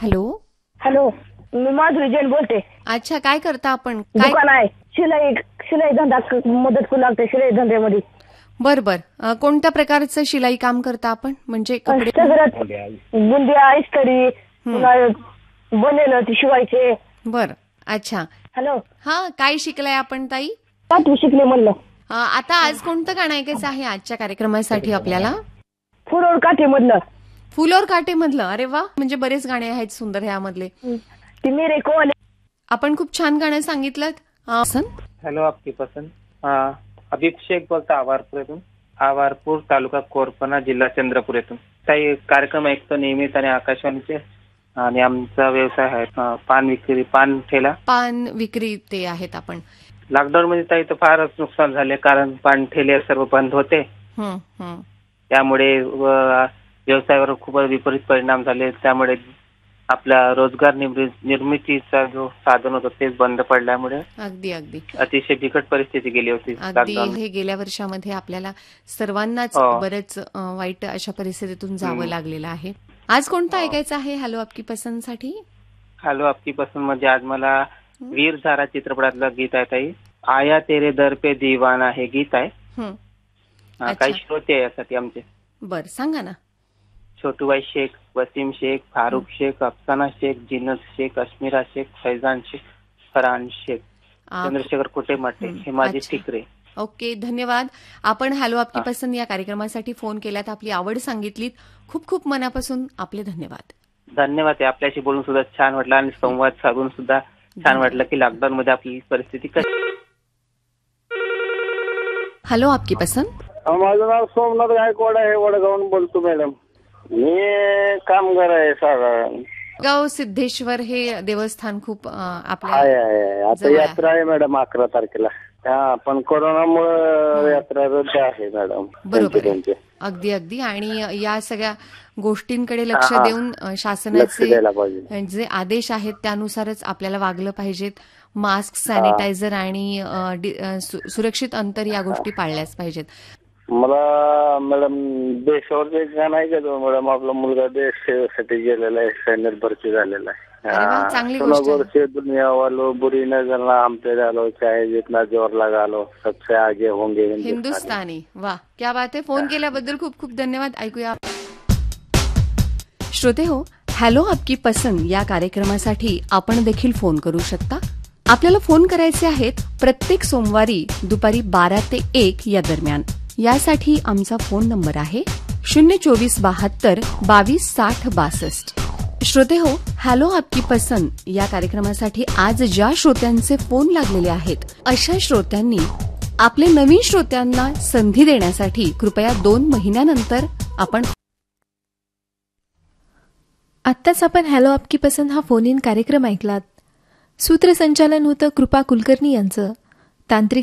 Hello. Hello, मी माधुरी जैन बोलते. अच्छा, काय करता आपण? काय दुकान आहे, शिलाई धंदा मदत करू लागते शिलाई धंद्यामध्ये. बर बर. कोणत्या प्रकारचं शिलाई काम करता आपण? म्हणजे कपडे? सगळ्यात बुंदिया, इस्त्री, पुन्हा बनेल ती शिवायचे. बर. अच्छा. हॅलो, हा, काय शिकलाय आपण ताई? 5वी शिकले म्हणलं. आता आज कोणतं गाणं ऐकायचं आहे आजच्या कार्यक्रमासाठी आपल्याला? फुलोर काठी मधलं. फुलोर काटे मधलं? अरे वा, म्हणजे बरेच गाणे आहेत सुंदर ह्यामधले. ती मेरे कोले. आपण खूप छान गाणं सांगितलं. हॅलो, आपकी पसंद. अभिप शेख बोलतो आवारपूर तालुका कोरपणा जिल्हा चंद्रपूर येथून. काही कार्यक्रम ऐकतो नेहमीच आणि आकाशवाणीचे, आणि आमचा व्यवसाय आहे पान ठेला. पान विक्री ते आहेत आपण. लॉकडाऊन मध्ये ताई तर फारच नुकसान झाले, कारण पान ठेले सर्व बंद होते. त्यामुळे व्यवसायावर खूप विपरीत परिणाम झाले. त्यामुळे आपला रोजगार निर्मितीचा जो साधन होतं तेच बंद पडल्यामुळे अगदी अगदी अतिशय बिकट परिस्थिती गेली होती. अगदी हे गेल्या वर्षामध्ये आपल्याला सर्वांनाच बरेच वाईट अशा परिस्थितीतून जावं लागलेलं आहे. आज कोणतं ऐकायचं आहे हॅलो आपकी पसंद साठी? हॅलो आपकी पसंद मध्ये आज मला वीर झारा चित्रपटातलं गीत आहे ताई. आया तेरे दर पे दीवाना हे गीत आहे. काही श्रोते आहे यासाठी आमचे. बर, सांगा ना. छोटूबाई शेख, वसीम शेख, फारुख शेख, अफसाना शेख, जिनत शेख, अश्मिरा शेख, फैजान शेख, फरहान शेख, चंद्रशेखर कुटेमाटे, हे माझे ठिकरे. ओके, धन्यवाद. आपण हॅलो आपकी पसंद या कार्यक्रमासाठी फोन केलात, आपली आवड सांगितलीत. खूप खूप मनापासून आपले धन्यवाद. धन्यवाद. आपल्याशी बोलून सुद्धा छान वाटलं आणि संवाद साधून सुद्धा छान वाटलं की लॉकडाऊन मध्ये आपली परिस्थिती कशी. हॅलो आपकी पसंद. माझं नाव सोमनाथ गायकवाड आहे, वडगावून बोलतो मॅडम. मी कामगार आहे साधारण. गाव सिद्धेश्वर हे देवस्थान खूप आपल्या आता यात्रा आहे मॅडम 11 तारखेला. पण कोरोनामुळे यात्रा रद्द आहे मॅडम. बरोबर. अगदी अगदी. आणि या सगळ्या गोष्टींकडे लक्ष देऊन शासनाचे जे आदेश आहेत त्यानुसारच आपल्याला वागलं पाहिजेत. मास्क, सॅनिटायझर आणि सुरक्षित अंतर या गोष्टी पाळल्याच पाहिजेत. मला मॅडम देशावर एक गाणं आहे का मॅडम? आपला मुलगा देश सेवेसाठी गेलेला आहे, सैन्यात भरती झालेला आहे. चांगली गोष्ट. दुनिया वालो बुरी नजर ना हम पे डालो, चाहे जितना जोर लगा लो, सबसे आगे होंगे हिंदुस्तानी. वा, क्या बात आहे. फोन केल्याबद्दल खूप खूप धन्यवाद. ऐकूया. श्रोते हो, हॅलो आपकी पसंद या कार्यक्रमासाठी आपण देखील फोन करू शकता. आपल्याला फोन करायचे आहेत प्रत्येक सोमवारी दुपारी 12 ते 1 या दरम्यान. यासाठी आमचा फोन नंबर आहे 02472 2260 62. श्रोते हो, हॅलो आपकी पसंद या कार्यक्रमासाठी आज ज्या श्रोत्यांचे फोन लागलेले आहेत अशा श्रोत्यांनी आपले नवीन श्रोत्यांना संधी देण्यासाठी कृपया 2 महिन्यानंतर आपण. आत्ताच आपण हॅलो आपकी पसंद हा फोन इन कार्यक्रम ऐकलात. सूत्रसंचालन होतं कृपा कुलकर्णी यांचं. तांत्रिक